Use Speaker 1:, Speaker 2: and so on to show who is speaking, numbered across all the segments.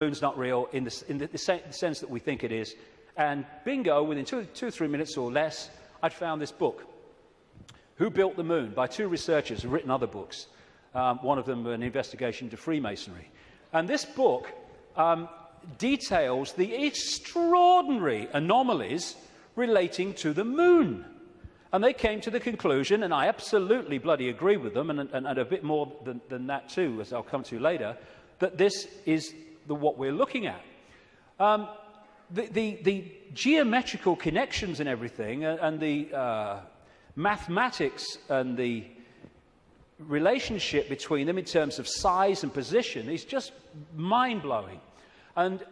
Speaker 1: moon's not real in the sense that we think it is. And bingo, within 2 or 3 minutes or less, I'd found this book, Who Built the Moon, by 2 researchers who've written other books. One of them an investigation into Freemasonry. And this book details the extraordinary anomalies relating to the moon. And they came to the conclusion, and I absolutely bloody agree with them, and a bit more than that too, as I'll come to later, that this is what we're looking at. The geometrical connections and everything, and the mathematics and the relationship between them in terms of size and position is just mind-blowing. And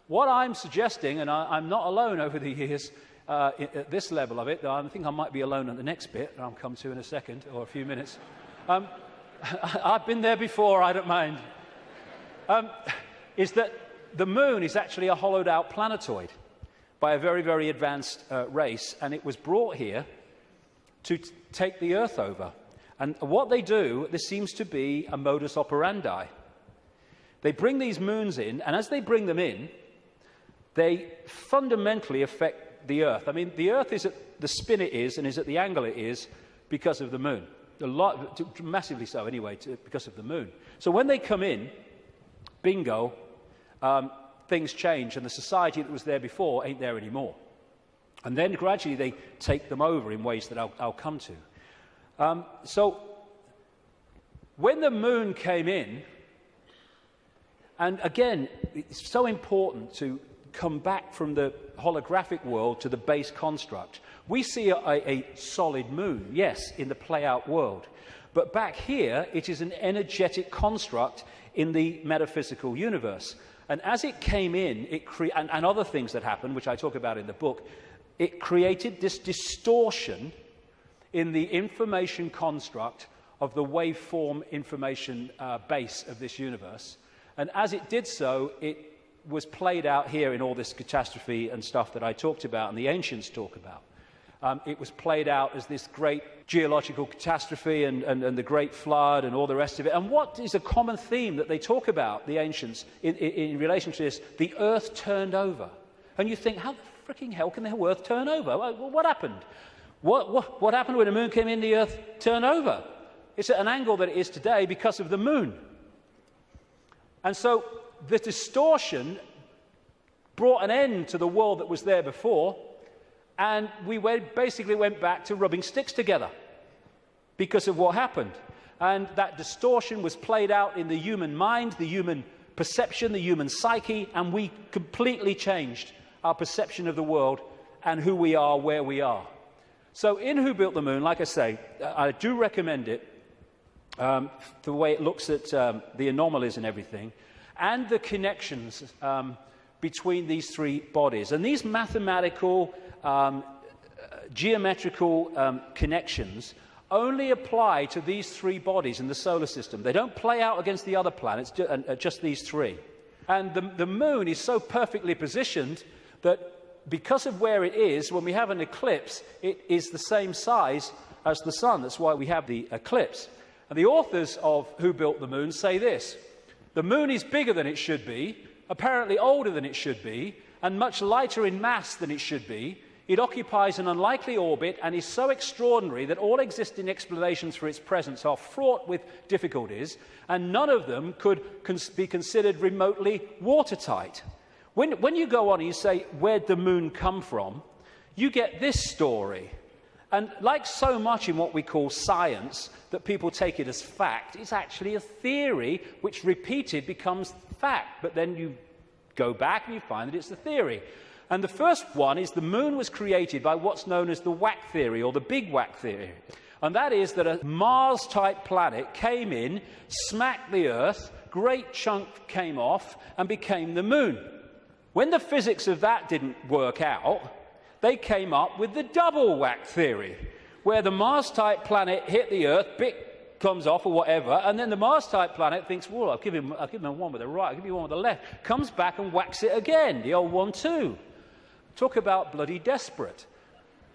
Speaker 1: what I'm suggesting, and I'm not alone over the years at this level of it, though I think I might be alone at the next bit, that I'll come to in a second or a few minutes. I've been there before, I don't mind. Is that the moon is actually a hollowed-out planetoid by a very, very advanced race, and it was brought here to take the Earth over. And what they do, this seems to be a modus operandi. They bring these moons in, and as they bring them in, they fundamentally affect the Earth. I mean, the Earth is at the spin it is and is at the angle it is because of the moon. Massively so, anyway, because of the moon. So when they come in, bingo, things change, and the society that was there before ain't there anymore. And then gradually they take them over in ways that I'll come to. So when the moon came in, and again, it's so important to come back from the holographic world to the base construct. We see a solid moon, yes, in the play-out world. But back here, it is an energetic construct in the metaphysical universe. And as it came in, and other things that happened, which I talk about in the book, it created this distortion in the information construct of the waveform information base of this universe. And as it did so, it was played out here in all this catastrophe and stuff that I talked about and the ancients talk about. It was played out as this great geological catastrophe and the great flood and all the rest of it. And what is a common theme that they talk about, the ancients, in relation to this? The earth turned over. And you think, how the freaking hell can the earth turn over? Well, what happened? What happened when the moon came in, the earth turned over? It's at an angle that it is today because of the moon. And so the distortion brought an end to the world that was there before, and we basically went back to rubbing sticks together because of what happened. And that distortion was played out in the human mind, the human perception, the human psyche, and we completely changed our perception of the world and who we are, where we are. So in Who Built the Moon, like I say, I do recommend it, the way it looks at the anomalies and everything, and the connections between these 3 bodies. And these mathematical, geometrical connections only apply to these 3 bodies in the solar system. They don't play out against the other planets, just these 3. And the moon is so perfectly positioned that because of where it is, when we have an eclipse, it is the same size as the sun. That's why we have the eclipse. And the authors of Who Built the Moon say this: the moon is bigger than it should be, apparently older than it should be, and much lighter in mass than it should be. It occupies an unlikely orbit and is so extraordinary that all existing explanations for its presence are fraught with difficulties, and none of them could be considered remotely watertight. When you go on and you say, where'd the moon come from, you get this story. And like so much in what we call science, that people take it as fact, it's actually a theory which repeated becomes fact. But then you go back and you find that it's the theory. And the first one is the moon was created by what's known as the whack theory, or the big whack theory. And that is that a Mars-type planet came in, smacked the Earth, great chunk came off, and became the moon. When the physics of that didn't work out, they came up with the double whack theory, where the Mars-type planet hit the Earth, bit comes off or whatever, and then the Mars-type planet thinks, well, I'll give him one with the right, I'll give you one with the left, comes back and whacks it again, the old 1-2. Talk about bloody desperate.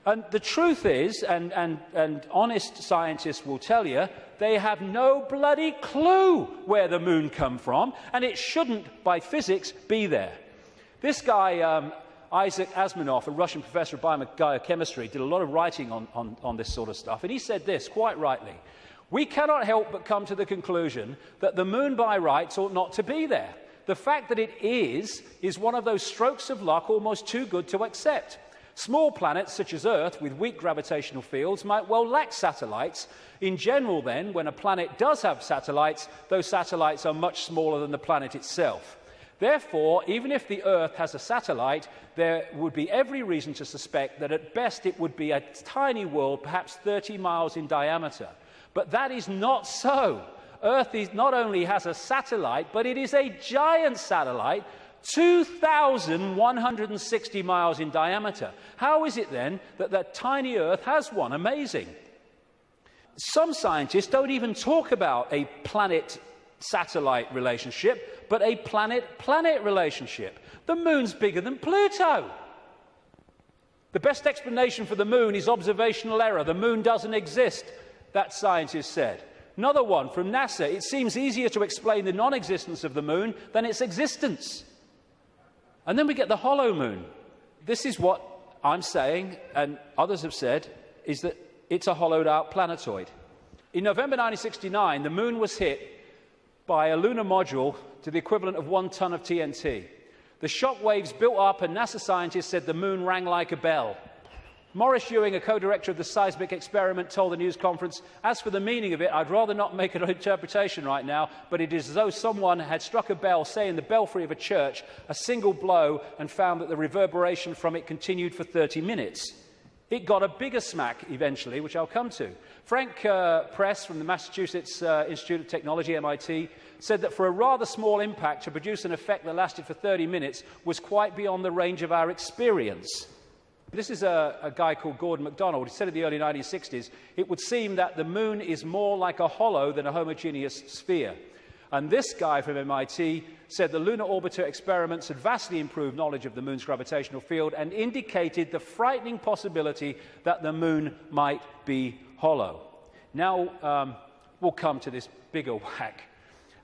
Speaker 1: And the truth is, and honest scientists will tell you, they have no bloody clue where the moon come from, and it shouldn't, by physics, be there. This guy, Isaac Asimov, a Russian professor of biochemistry, did a lot of writing on this sort of stuff, and he said this, quite rightly: we cannot help but come to the conclusion that the moon by rights ought not to be there. The fact that it is one of those strokes of luck almost too good to accept. Small planets, such as Earth, with weak gravitational fields, might well lack satellites. In general, then, when a planet does have satellites, those satellites are much smaller than the planet itself. Therefore, even if the Earth has a satellite, there would be every reason to suspect that at best it would be a tiny world, perhaps 30 miles in diameter. But that is not so. Earth not only has a satellite, but it is a giant satellite, 2,160 miles in diameter. How is it then that that tiny Earth has one? Amazing. Some scientists don't even talk about a planet-satellite relationship, but a planet-planet relationship. The moon's bigger than Pluto. The best explanation for the moon is observational error. The moon doesn't exist, that scientist said. Another one from NASA: it seems easier to explain the non-existence of the moon than its existence. And then we get the hollow moon. This is what I'm saying, and others have said, is that it's a hollowed-out planetoid. In November 1969, the moon was hit by a lunar module to the equivalent of 1 ton of TNT. The shock waves built up, and NASA scientists said the moon rang like a bell. Maurice Ewing, a co-director of the seismic experiment, told the news conference, "As for the meaning of it, I'd rather not make an interpretation right now, but it is as though someone had struck a bell, say in the belfry of a church, a single blow, and found that the reverberation from it continued for 30 minutes. It got a bigger smack eventually, which I'll come to. Frank Press from the Massachusetts Institute of Technology, MIT, said that for a rather small impact to produce an effect that lasted for 30 minutes was quite beyond the range of our experience. This is a guy called Gordon MacDonald. He said in the early 1960s, it would seem that the moon is more like a hollow than a homogeneous sphere. And this guy from MIT said the lunar orbiter experiments had vastly improved knowledge of the moon's gravitational field and indicated the frightening possibility that the moon might be hollow. Now, we'll come to this bigger whack.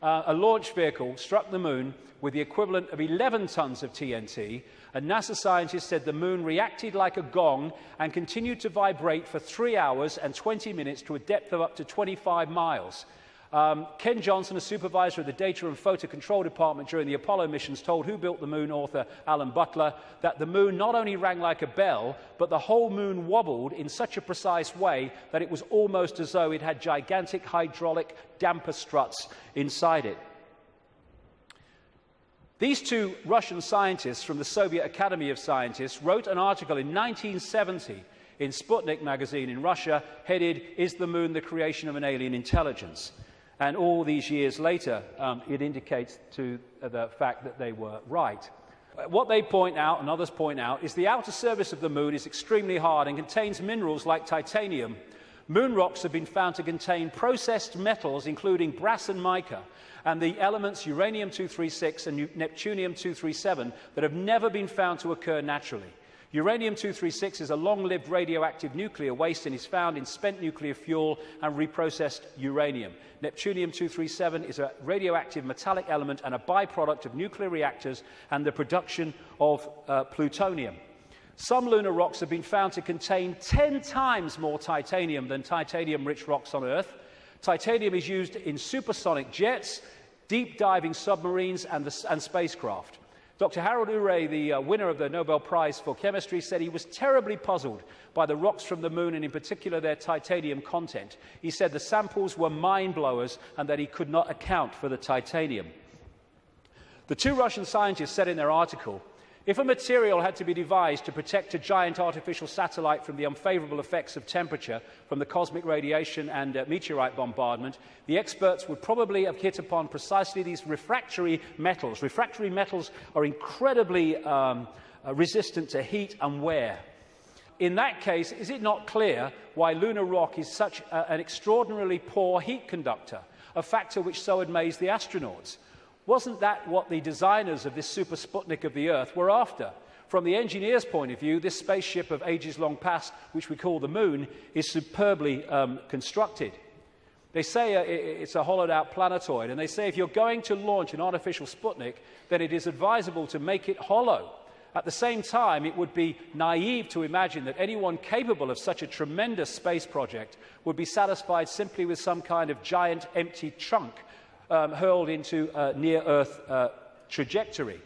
Speaker 1: A launch vehicle struck the moon with the equivalent of 11 tons of TNT, and NASA scientists said the moon reacted like a gong and continued to vibrate for 3 hours and 20 minutes to a depth of up to 25 miles. Ken Johnson, a supervisor of the Data and Photo Control Department during the Apollo missions, told Who Built the Moon author Alan Butler that the moon not only rang like a bell, but the whole moon wobbled in such a precise way that it was almost as though it had gigantic hydraulic damper struts inside it. These two Russian scientists from the Soviet Academy of Scientists wrote an article in 1970 in Sputnik magazine in Russia, headed, "Is the Moon the Creation of an Alien Intelligence?" And all these years later, it indicates to the fact that they were right. What they point out, and others point out, is the outer surface of the Moon is extremely hard and contains minerals like titanium. Moon rocks have been found to contain processed metals, including brass and mica, and the elements uranium-236 and neptunium-237 that have never been found to occur naturally. Uranium-236 is a long-lived radioactive nuclear waste and is found in spent nuclear fuel and reprocessed uranium. Neptunium-237 is a radioactive metallic element and a byproduct of nuclear reactors and the production of plutonium. Some lunar rocks have been found to contain 10 times more titanium than titanium-rich rocks on Earth. Titanium is used in supersonic jets, deep-diving submarines, and spacecraft. Dr. Harold Urey, the winner of the Nobel Prize for Chemistry, said he was terribly puzzled by the rocks from the moon and in particular their titanium content. He said the samples were mind-blowers and that he could not account for the titanium. The two Russian scientists said in their article, if a material had to be devised to protect a giant artificial satellite from the unfavorable effects of temperature from the cosmic radiation and meteorite bombardment, the experts would probably have hit upon precisely these refractory metals. Refractory metals are incredibly resistant to heat and wear. In that case, is it not clear why lunar rock is such an extraordinarily poor heat conductor, a factor which so amazed the astronauts? Wasn't that what the designers of this super Sputnik of the Earth were after? From the engineer's point of view, this spaceship of ages long past, which we call the Moon, is superbly constructed. They say it's a hollowed-out planetoid, and they say if you're going to launch an artificial Sputnik, then it is advisable to make it hollow. At the same time, it would be naive to imagine that anyone capable of such a tremendous space project would be satisfied simply with some kind of giant empty chunk hurled into a near-Earth trajectory.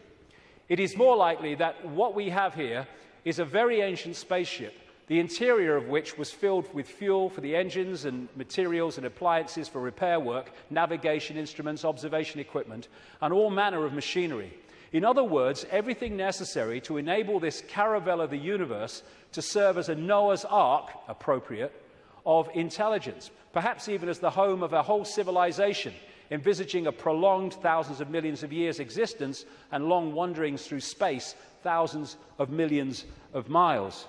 Speaker 1: It is more likely that what we have here is a very ancient spaceship, the interior of which was filled with fuel for the engines and materials and appliances for repair work, navigation instruments, observation equipment, and all manner of machinery. In other words, everything necessary to enable this caravel of the universe to serve as a Noah's Ark, appropriate, of intelligence, perhaps even as the home of a whole civilization, envisaging a prolonged thousands of millions of years existence and long wanderings through space, thousands of millions of miles.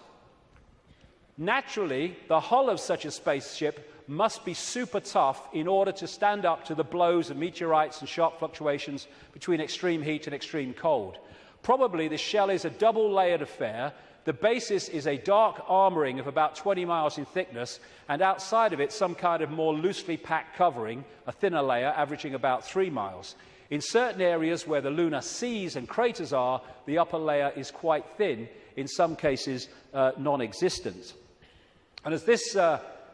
Speaker 1: Naturally, the hull of such a spaceship must be super tough in order to stand up to the blows of meteorites and sharp fluctuations between extreme heat and extreme cold. Probably the shell is a double-layered affair. The basis is a dark armouring of about 20 miles in thickness, and outside of it some kind of more loosely packed covering, a thinner layer averaging about 3 miles. In certain areas where the lunar seas and craters are, the upper layer is quite thin, in some cases non-existent. And as this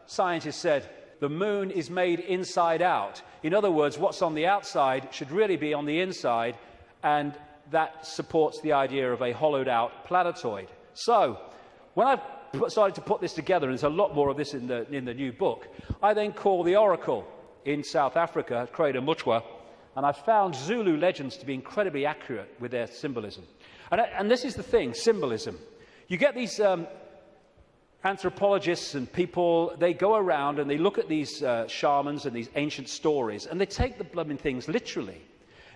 Speaker 1: scientist said, the Moon is made inside out. In other words, what's on the outside should really be on the inside, and that supports the idea of a hollowed-out planetoid. So, when I started to put this together, and there's a lot more of this in the new book, I then called the Oracle in South Africa, Crater Mutwa, and I found Zulu legends to be incredibly accurate with their symbolism. And this is the thing, symbolism. You get these anthropologists and people, they go around and they look at these shamans and these ancient stories, and they take the blooming things literally.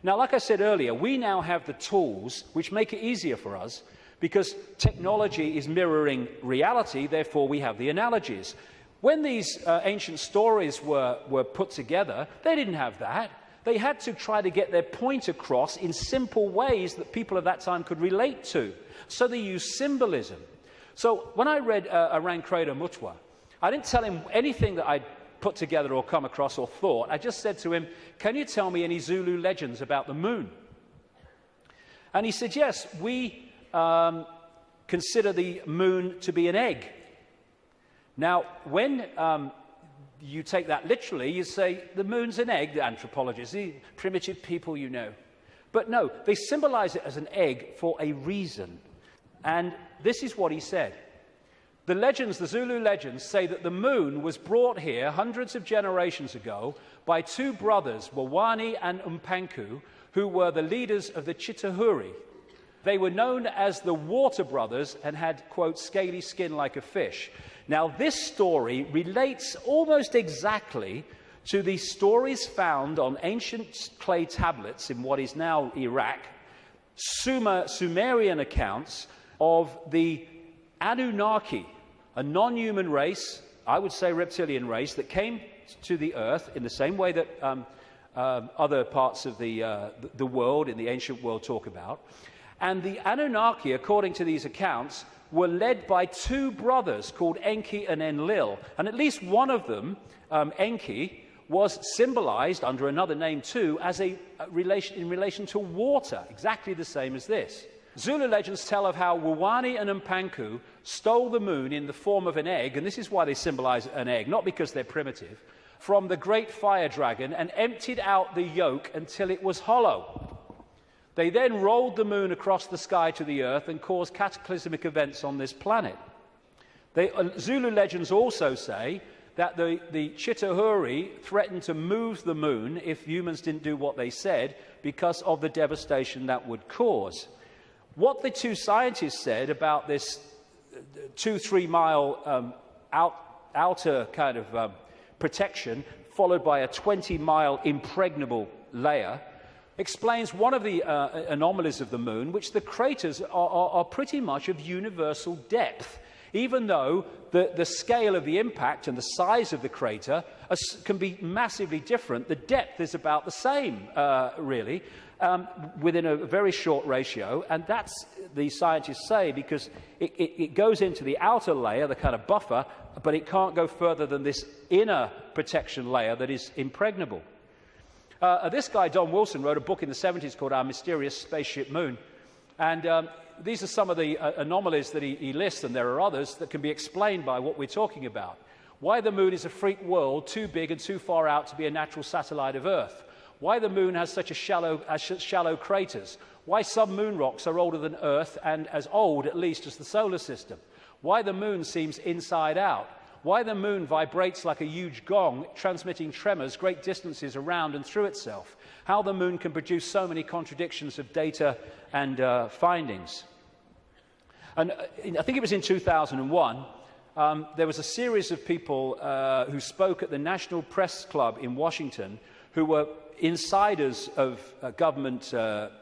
Speaker 1: Now, like I said earlier, we now have the tools which make it easier for us, because technology is mirroring reality, therefore we have the analogies. When these ancient stories were put together, they didn't have that. They had to try to get their point across in simple ways that people at that time could relate to. So they used symbolism. So when I read around Crater Mutwa, I didn't tell him anything that I'd put together or come across or thought. I just said to him, can you tell me any Zulu legends about the Moon? And he said, yes, we consider the Moon to be an egg. Now, when you take that literally, you say, the Moon's an egg, the anthropologists, the primitive people you know. But no, they symbolize it as an egg for a reason. And this is what he said. The legends, the Zulu legends, say that the Moon was brought here hundreds of generations ago by two brothers, Wawani and Umpanku, who were the leaders of the Chitahuri. They were known as the Water Brothers and had, quote, scaly skin like a fish. Now, this story relates almost exactly to the stories found on ancient clay tablets in what is now Iraq, Sumerian accounts of the Anunnaki, a non-human race, I would say reptilian race, that came to the earth in the same way that other parts of the world, in the ancient world, talk about. And the Anunnaki, according to these accounts, were led by two brothers called Enki and Enlil. And at least one of them, Enki, was symbolized under another name too as in relation to water, exactly the same as this. Zulu legends tell of how Wawani and Umpanku stole the Moon in the form of an egg, and this is why they symbolize an egg, not because they're primitive, from the great fire dragon, and emptied out the yolk until it was hollow. They then rolled the Moon across the sky to the Earth and caused cataclysmic events on this planet. Zulu legends also say that the Chitahuri threatened to move the Moon if humans didn't do what they said because of the devastation that would cause. What the two scientists said about this 2-3 mile outer kind of protection, followed by a 20-mile impregnable layer, explains one of the anomalies of the Moon, which the craters are pretty much of universal depth. even though the scale of the impact and the size of the crater can be massively different. The depth is about the same, really, within a very short ratio, and that's, the scientists say, because it goes into the outer layer, the kind of buffer, but it can't go further than this inner protection layer that is impregnable. This guy, Don Wilson, wrote a book in the 70s called Our Mysterious Spaceship Moon, and these are some of the anomalies that he lists, and there are others that can be explained by what we're talking about. Why the moon is a freak world, too big and too far out to be a natural satellite of Earth. Why the moon has such shallow craters. Why some moon rocks are older than Earth and as old, at least, as the solar system. Why the moon seems inside out. Why the moon vibrates like a huge gong, transmitting tremors great distances around and through itself. How the moon can produce so many contradictions of data and findings. And I think it was in 2001, there was a series of people who spoke at the National Press Club in Washington, who were insiders of government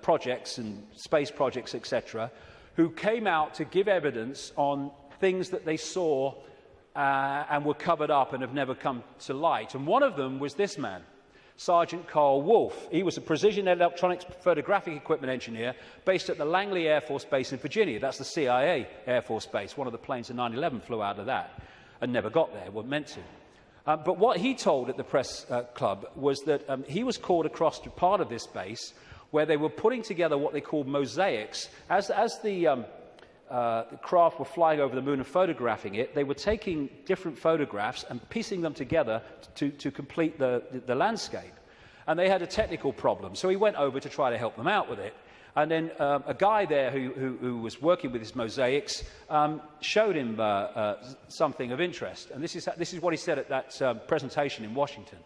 Speaker 1: projects and space projects, etc., who came out to give evidence on things that they saw and were covered up and have never come to light. And one of them was this man, Sergeant Carl Wolf. He was a precision electronics photographic equipment engineer based at the Langley Air Force Base in Virginia. That's the CIA Air Force Base. One of the planes in 9/11 flew out of that and never got there, wasn't meant to. But what he told at the press club was that he was called across to part of this base where they were putting together what they called mosaics. As the craft were flying over the moon and photographing it, they were taking different photographs and piecing them together to complete the landscape. And they had a technical problem, so he went over to try to help them out with it. And then a guy there who was working with his mosaics showed him something of interest. And this is what he said at that presentation in Washington.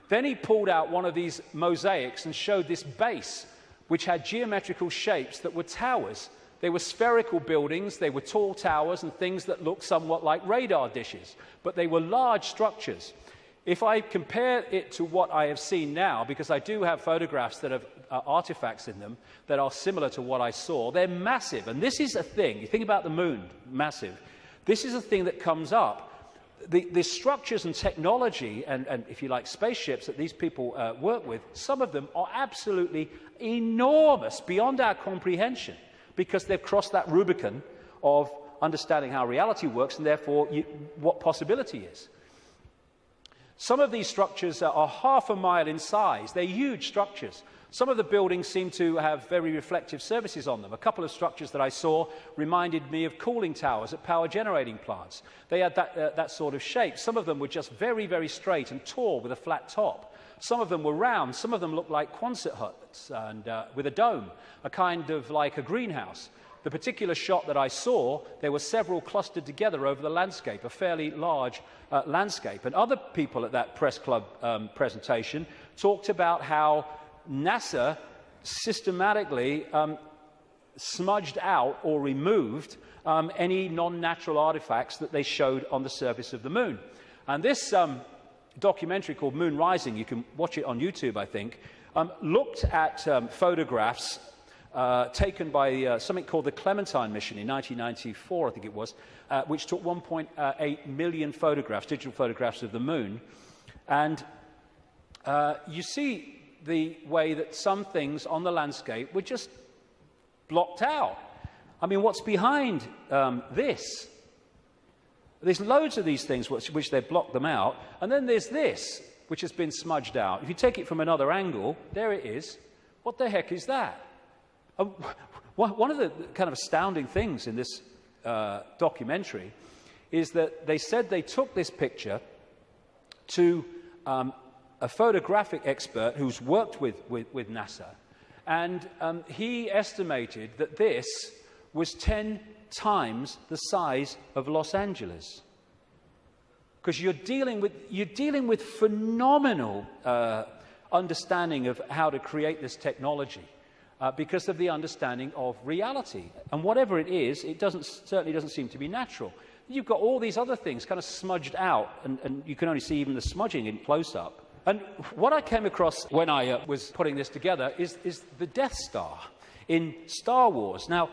Speaker 1: Then he pulled out one of these mosaics and showed this base, which had geometrical shapes that were towers. They were spherical buildings, they were tall towers and things that looked somewhat like radar dishes, but they were large structures. If I compare it to what I have seen now, because I do have photographs that have artifacts in them that are similar to what I saw, they're massive. And this is a thing, you think about the moon, massive. This is a thing that comes up. The structures and technology and, if you like, spaceships that these people work with, some of them are absolutely enormous, beyond our comprehension, because they've crossed that Rubicon of understanding how reality works and therefore what possibility is. Some of these structures are half a mile in size. They're huge structures. Some of the buildings seem to have very reflective surfaces on them. A couple of structures that I saw reminded me of cooling towers at power generating plants. They had that sort of shape. Some of them were just very, very straight and tall with a flat top. Some of them were round. Some of them looked like Quonset huts and with a dome, a kind of like a greenhouse. The particular shot that I saw, there were several clustered together over the landscape, a fairly large landscape. And other people at that press club presentation talked about how NASA systematically smudged out or removed any non-natural artifacts that they showed on the surface of the moon. And this documentary called Moon Rising, you can watch it on YouTube, I think, looked at photographs taken by something called the Clementine mission in 1994, I think it was, which took 1.8 million photographs, digital photographs of the moon. And you see the way that some things on the landscape were just blocked out. I mean, what's behind this? There's loads of these things which they've blocked them out. And then there's this, which has been smudged out. If you take it from another angle, there it is. What the heck is that? One of the kind of astounding things in this documentary is that they said they took this picture to a photographic expert who's worked with NASA, and he estimated that this was 10 times the size of Los Angeles. Because you're dealing with phenomenal understanding of how to create this technology. Because of the understanding of reality. And whatever it is, it certainly doesn't seem to be natural. You've got all these other things kind of smudged out, and you can only see even the smudging in close-up. And what I came across when I was putting this together is the Death Star in Star Wars. Now,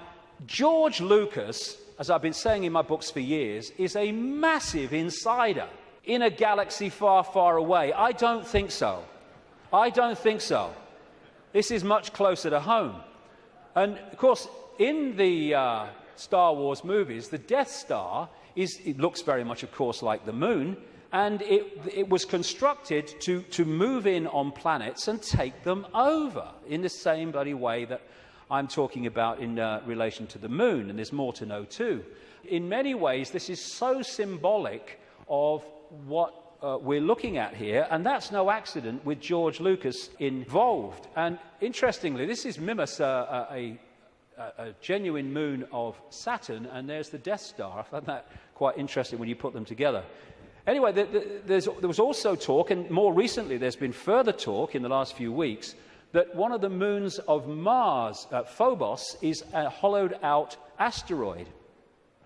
Speaker 1: George Lucas, as I've been saying in my books for years, is a massive insider in a galaxy far, far away. I don't think so. I don't think so. This is much closer to home. And, of course, in the Star Wars movies, the Death Star it looks very much, of course, like the moon, and it was constructed to move in on planets and take them over in the same bloody way that I'm talking about in relation to the moon, and there's more to know too. In many ways, this is so symbolic of what we're looking at here, and that's no accident with George Lucas involved. And interestingly, this is Mimas, a genuine moon of Saturn, and there's the Death Star. I found that quite interesting when you put them together. Anyway, there was also talk, and more recently there's been further talk in the last few weeks, that one of the moons of Mars, Phobos, is a hollowed-out asteroid.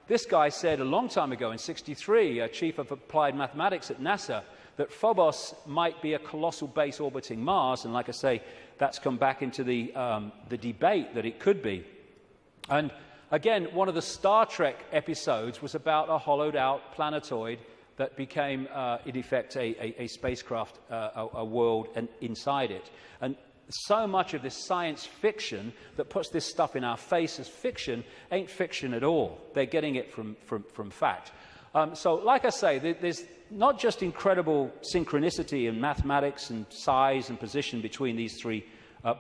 Speaker 1: This guy said a long time ago, in '63, a chief of applied mathematics at NASA, that Phobos might be a colossal base orbiting Mars, and like I say, that's come back into the debate that it could be. And again, one of the Star Trek episodes was about a hollowed-out planetoid that became, in effect, a spacecraft, a world, and inside it. And so much of this science fiction that puts this stuff in our face as fiction ain't fiction at all. They're getting it from fact. So, like I say, there's not just incredible synchronicity in mathematics and size and position between these three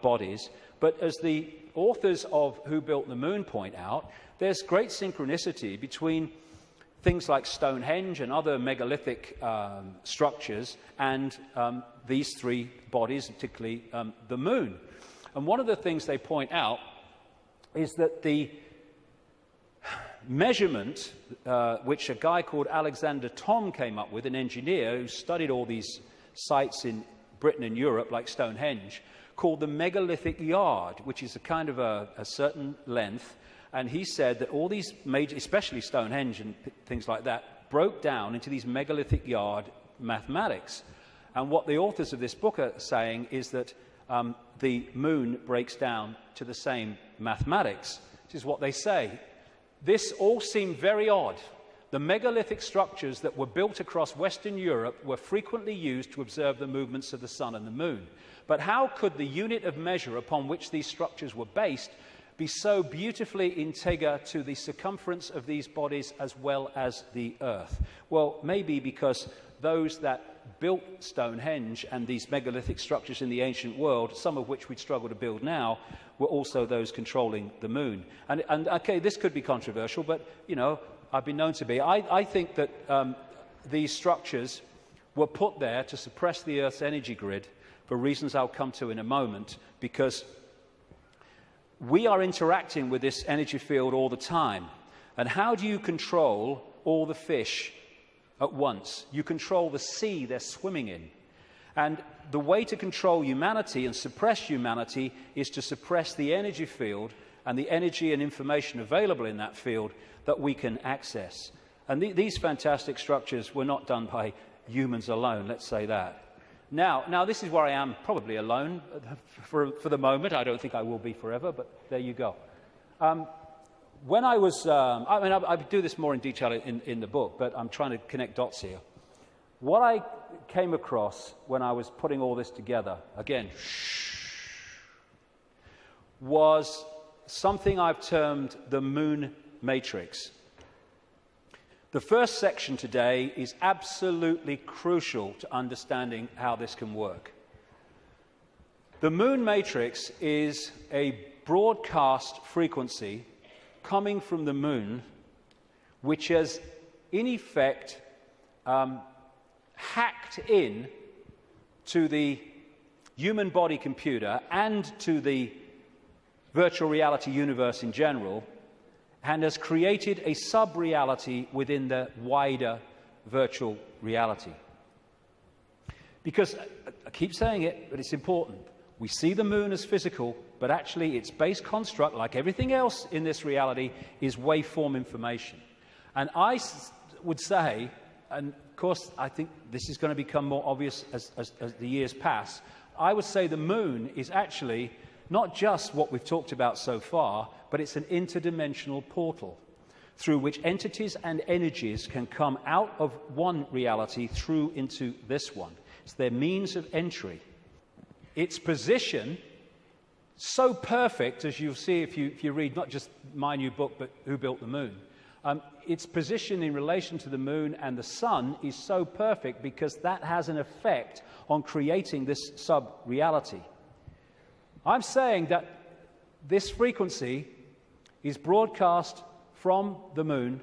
Speaker 1: bodies, but as the authors of Who Built the Moon point out, there's great synchronicity between things like Stonehenge and other megalithic structures and these three bodies, particularly the moon. And one of the things they point out is that the measurement, which a guy called Alexander Thom came up with, an engineer who studied all these sites in Britain and Europe, like Stonehenge, called the megalithic yard, which is a kind of a certain length. And he said that all these major, especially Stonehenge and things like that, broke down into these megalithic yard mathematics. And what the authors of this book are saying is that the moon breaks down to the same mathematics, which is what they say. This all seemed very odd. The megalithic structures that were built across Western Europe were frequently used to observe the movements of the sun and the moon. But how could the unit of measure upon which these structures were based be so beautifully integer to the circumference of these bodies as well as the Earth? Well, maybe because those that built Stonehenge and these megalithic structures in the ancient world, some of which we'd struggle to build now, were also those controlling the moon. And okay, this could be controversial, but, you know, I've been known to be. I think that these structures were put there to suppress the Earth's energy grid for reasons I'll come to in a moment, because we are interacting with this energy field all the time. And how do you control all the fish at once? You control the sea they're swimming in. And the way to control humanity and suppress humanity is to suppress the energy field and the energy and information available in that field that we can access. And these fantastic structures were not done by humans alone, let's say that. Now, this is where I am probably alone for the moment. I don't think I will be forever, but there you go. When I was, I do this more in detail in the book, but I'm trying to connect dots here. What I came across when I was putting all this together, again, was something I've termed the moon matrix. The first section today is absolutely crucial to understanding how this can work. The moon matrix is a broadcast frequency coming from the moon, which has, in effect, hacked in to the human body computer and to the virtual reality universe in general, and has created a sub-reality within the wider virtual reality. Because, I keep saying it, but it's important, we see the moon as physical, but actually its base construct, like everything else in this reality, is waveform information. And I would say, and of course I think this is going to become more obvious as the years pass, I would say the moon is actually not just what we've talked about so far, but it's an interdimensional portal. through which entities and energies can come out of one reality through into this one. It's their means of entry. Its position, so perfect, as you'll see if you read not just my new book, but Who Built the Moon. Its position in relation to the moon and the sun is so perfect because that has an effect on creating this sub-reality. I'm saying that this frequency is broadcast from the moon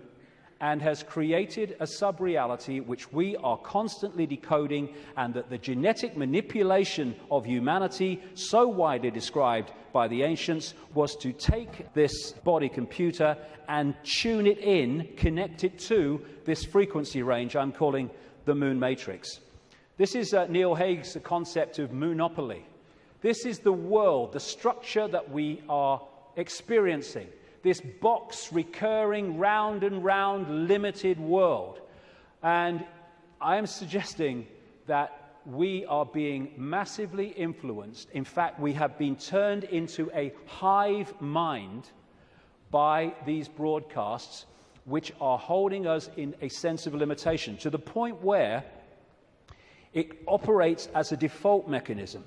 Speaker 1: and has created a sub-reality which we are constantly decoding, and that the genetic manipulation of humanity, so widely described by the ancients, was to take this body computer and tune it in, connect it to this frequency range I'm calling the moon matrix. This is Neil Haig's concept of moonopoly. This is the world, the structure that we are experiencing. This box, recurring, round and round, limited world. And I am suggesting that we are being massively influenced. In fact, we have been turned into a hive mind by these broadcasts, which are holding us in a sense of limitation, to the point where it operates as a default mechanism.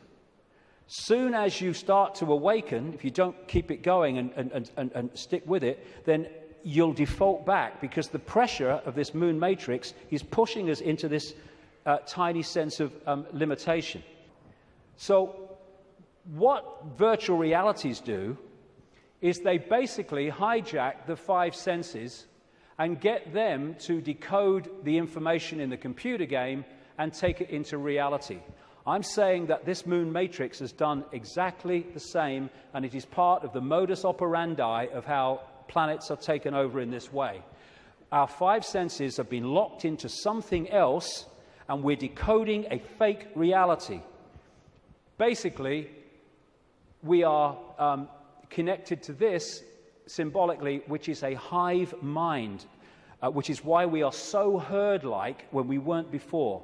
Speaker 1: Soon as you start to awaken, if you don't keep it going and stick with it, then you'll default back, because the pressure of this moon matrix is pushing us into this tiny sense of limitation. So what virtual realities do is they basically hijack the five senses and get them to decode the information in the computer game and take it into reality. I'm saying that this moon matrix has done exactly the same, and it is part of the modus operandi of how planets are taken over in this way. Our five senses have been locked into something else, and we're decoding a fake reality. Basically, we are connected to this symbolically, which is a hive mind, which is why we are so herd-like when we weren't before.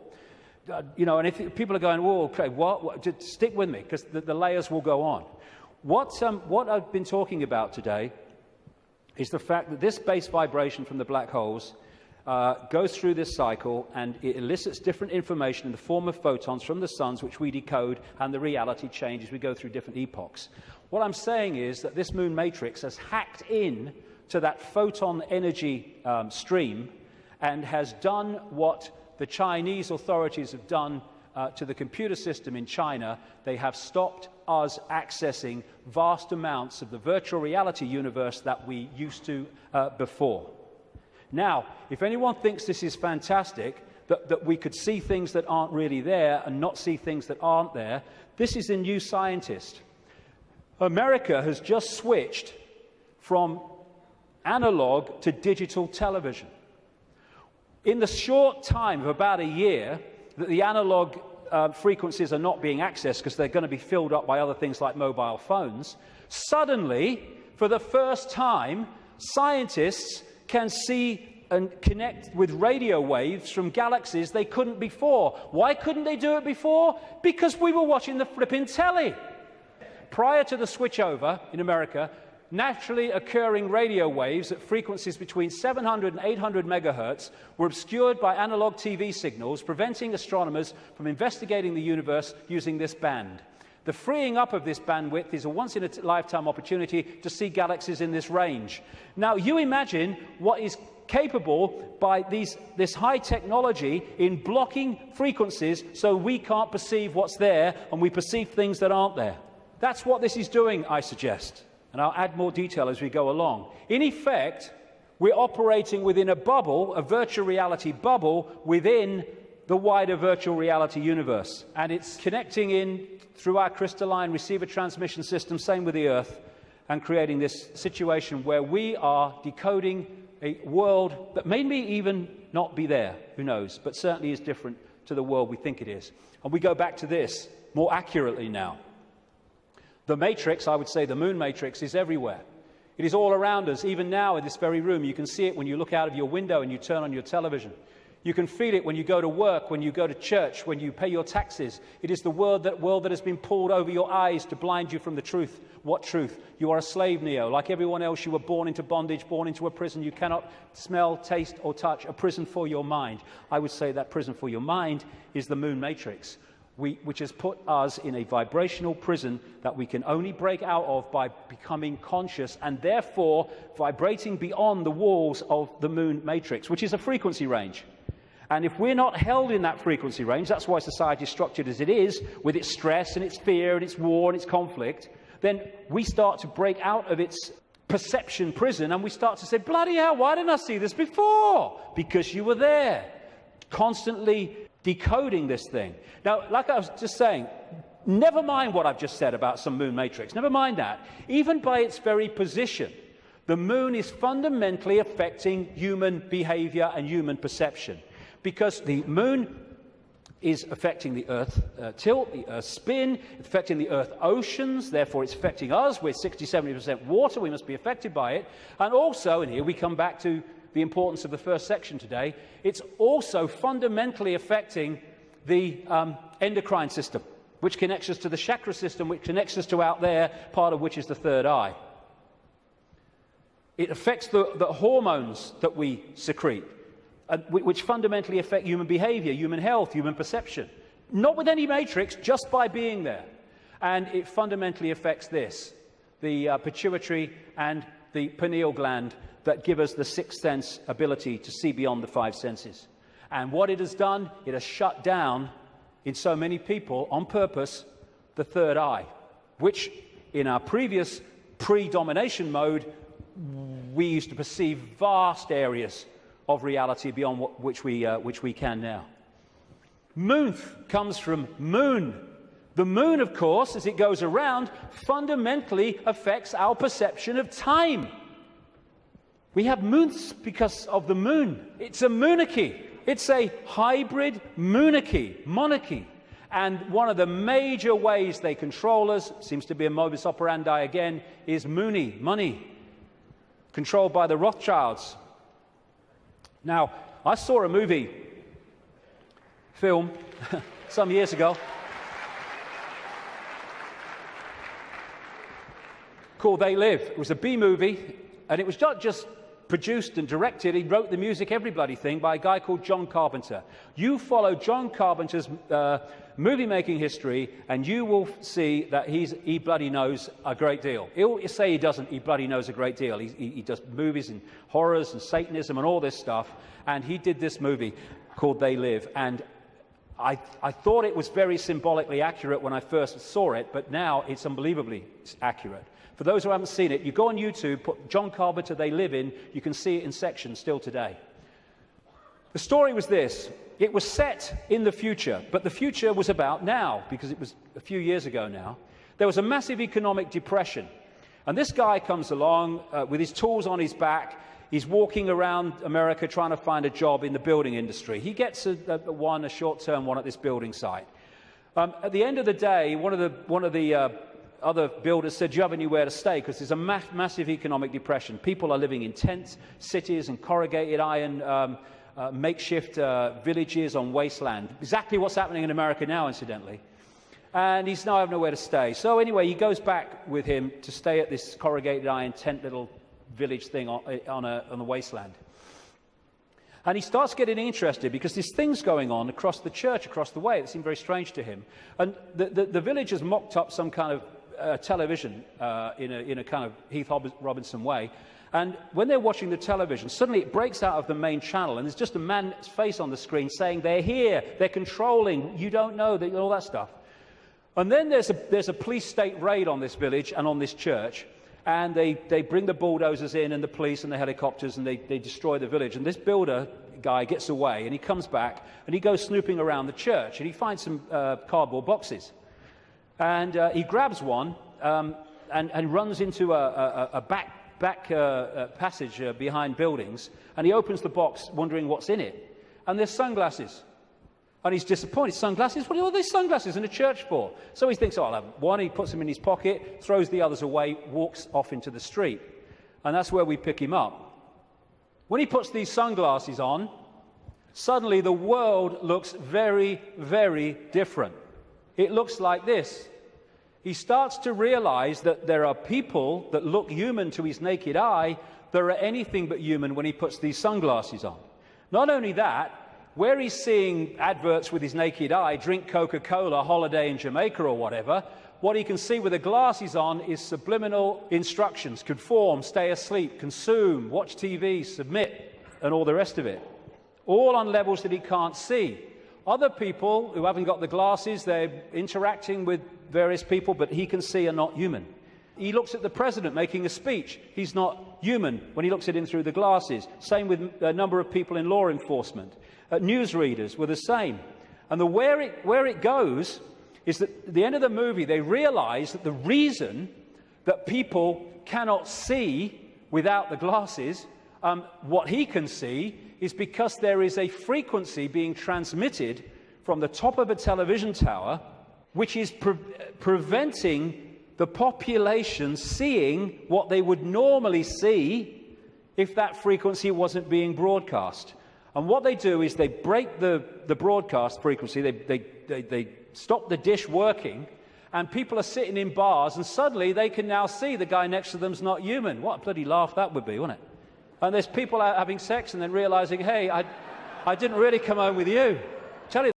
Speaker 1: And if people are going, "Whoa, okay, what?" Just stick with me, because the layers will go on. What I've been talking about today is the fact that this base vibration from the black holes goes through this cycle, and it elicits different information in the form of photons from the suns, which we decode, and the reality changes. We go through different epochs. What I'm saying is that this moon matrix has hacked in to that photon energy stream and has done what the Chinese authorities have done to the computer system in China. They have stopped us accessing vast amounts of the virtual reality universe that we used to before. Now, if anyone thinks this is fantastic, that we could see things that aren't really there and not see things that aren't there, this is a new scientist. America has just switched from analog to digital television. In the short time of about a year that the analog frequencies are not being accessed because they're going to be filled up by other things like mobile phones, suddenly, for the first time, scientists can see and connect with radio waves from galaxies they couldn't before. Why couldn't they do it before? Because we were watching the flipping telly. Prior to the switchover in America, naturally occurring radio waves at frequencies between 700 and 800 megahertz were obscured by analog TV signals, preventing astronomers from investigating the universe using this band. The freeing up of this bandwidth is a once-in-a-lifetime opportunity to see galaxies in this range. Now, you imagine what is capable by this high technology in blocking frequencies so we can't perceive what's there and we perceive things that aren't there. That's what this is doing, I suggest. And I'll add more detail as we go along. In effect, we're operating within a bubble, a virtual reality bubble, within the wider virtual reality universe. And it's connecting in through our crystalline receiver transmission system, same with the Earth, and creating this situation where we are decoding a world that may even not be there, who knows, but certainly is different to the world we think it is. And we go back to this more accurately now. The matrix, I would say the moon matrix, is everywhere. It is all around us. Even now in this very room, you can see it when you look out of your window and you turn on your television. You can feel it when you go to work, when you go to church, when you pay your taxes. It is the world that has been pulled over your eyes to blind you from the truth. What truth? You are a slave, Neo. Like everyone else, you were born into bondage, born into a prison. You cannot smell, taste, or touch. A prison for your mind. I would say that prison for your mind is the moon matrix, which has put us in a vibrational prison that we can only break out of by becoming conscious and therefore vibrating beyond the walls of the moon matrix, which is a frequency range. And if we're not held in that frequency range, that's why society is structured as it is, with its stress and its fear and its war and its conflict, then we start to break out of its perception prison and we start to say, bloody hell, why didn't I see this before? Because you were there, constantly decoding this thing. Now, like I was just saying, never mind what I've just said about some moon matrix. Never mind that. Even by its very position, the moon is fundamentally affecting human behavior and human perception. Because the moon is affecting the Earth tilt, the Earth spin, affecting the Earth oceans, therefore it's affecting us. We're 60-70% water, we must be affected by it. And also, and here we come back to the importance of the first section today, it's also fundamentally affecting the endocrine system, which connects us to the chakra system, which connects us to out there, part of which is the third eye. It affects the hormones that we secrete, which fundamentally affect human behavior, human health, human perception. Not with any matrix, just by being there. And it fundamentally affects this, the pituitary and the pineal gland that give us the sixth sense ability to see beyond the five senses. And what it has done, it has shut down, in so many people, on purpose, the third eye, which in our previous pre-domination mode, we used to perceive vast areas of reality beyond which we can now. Moon comes from moon. The moon, of course, as it goes around, fundamentally affects our perception of time. We have moons because of the moon. It's a monarchy. It's a hybrid monarchy. And one of the major ways they control us, seems to be a modus operandi again, is money, controlled by the Rothschilds. Now, I saw a film some years ago called They Live. It was a B-movie, and it was not just produced and directed. He wrote the music, every bloody thing, by a guy called John Carpenter. You follow John Carpenter's movie-making history, and you will see that he bloody knows a great deal. He'll say he doesn't, he bloody knows a great deal. He does movies and horrors and Satanism and all this stuff, and he did this movie called They Live, and I thought it was very symbolically accurate when I first saw it, but now it's unbelievably accurate. For those who haven't seen it, you go on YouTube, put John Carpenter They Live in, you can see it in sections still today. The story was this. It was set in the future, but the future was about now, because it was a few years ago now. There was a massive economic depression, and this guy comes along with his tools on his back. He's walking around America trying to find a job in the building industry. He gets a short-term one at this building site. At the end of the day, one of the other builders said, do you have anywhere to stay? Because there's a massive economic depression. People are living in tent cities and corrugated iron makeshift villages on wasteland. Exactly what's happening in America now, incidentally. And he's now having nowhere to stay. So anyway, he goes back with him to stay at this corrugated iron tent little village thing on the wasteland. And he starts getting interested because there's things going on across the church, across the way, that seem very strange to him. And the village has mocked up some kind of television in a kind of Heath Robinson way. And when they're watching the television, suddenly it breaks out of the main channel, and there's just a man's face on the screen saying, they're here, they're controlling, you don't know, all that stuff. And then there's a police state raid on this village and on this church, and they bring the bulldozers in and the police and the helicopters, and they destroy the village. And this builder guy gets away, and he comes back, and he goes snooping around the church, and he finds some cardboard boxes. And he grabs one and runs into a back passage behind buildings, and he opens the box wondering what's in it, and there's sunglasses, and he's disappointed. Sunglasses? What are all these sunglasses in a church for? So he thinks, oh, I'll have one. He puts them in his pocket, throws the others away, walks off into the street, and that's where we pick him up. When he puts these sunglasses on, suddenly the world looks very, very different. It looks like this. He starts to realize that there are people that look human to his naked eye that are anything but human when he puts these sunglasses on. Not only that, where he's seeing adverts with his naked eye, drink Coca-Cola, holiday in Jamaica or whatever, what he can see with the glasses on is subliminal instructions: conform, stay asleep, consume, watch TV, submit, and all the rest of it. All on levels that he can't see. Other people who haven't got the glasses, they're interacting with various people, but he can see are not human. He looks at the president making a speech. He's not human when he looks at him through the glasses. Same with a number of people in law enforcement. Newsreaders were the same. And where it goes is that at the end of the movie, they realize that the reason that people cannot see without the glasses, what he can see, is because there is a frequency being transmitted from the top of a television tower, which is preventing the population seeing what they would normally see if that frequency wasn't being broadcast. And what they do is they break the broadcast frequency, they stop the dish working, and people are sitting in bars, and suddenly they can now see the guy next to them's not human. What a bloody laugh that would be, wouldn't it? And there's people out having sex and then realizing, hey, I didn't really come home with you. Tell you